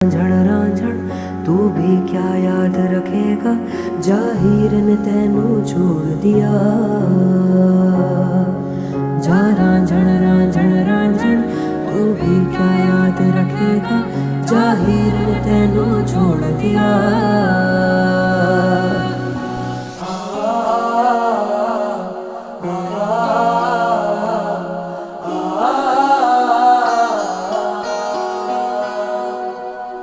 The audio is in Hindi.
रांझण रांझण तू भी क्या याद रखेगा, जाहिर ने तेनू छोड़ दिया। जा रांझण रांझण रांझण तू भी क्या याद रखेगा, जाहिर ने तेनू छोड़ दिया।